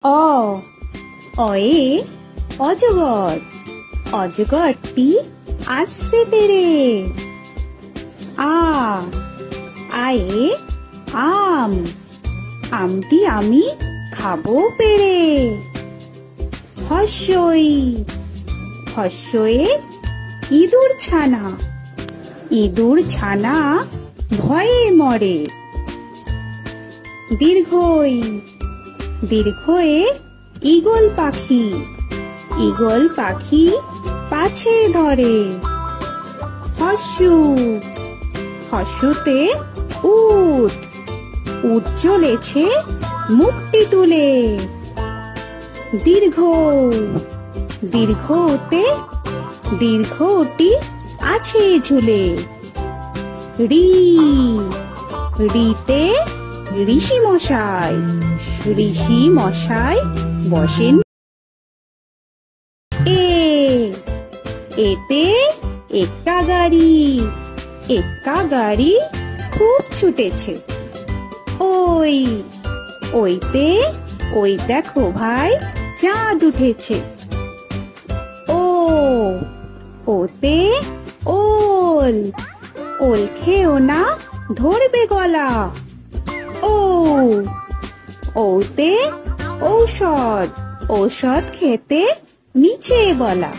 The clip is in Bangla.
অ অয়ে অজগর, অজগরটি আসছে তেরে। আ আয়ে আম, আমটি আমি খাবো পেড়ে। হস্যই হস্যয়ে ইঁদুর ছানা, ইঁদুর ছানা ভয়ে মরে। দীর্ঘই দীর্ঘয়ে ঈগল পাখি, ঈগল পাখি পাছে ধরে। হস্যু হস্যুতে উট, উট চলেছে মুখটি তুলে। দীর্ঘ দীর্ঘতে দীর্ঘটি আছে ঝুলে। রি রিতে ঋষি মশাই, ঋষি মশাই বসেন। এ এতে এক্কা গাড়ি, এক্কা গাড়ি খুব ছুটেছে। ওই ওইতে ওই দেখো ভাই চাঁদ উঠেছে। ও ওতে ওল, ওল খেও না ধরবে গলা। ও ওতে ঔষধ, ঔষধ খেতে নিচে বলা।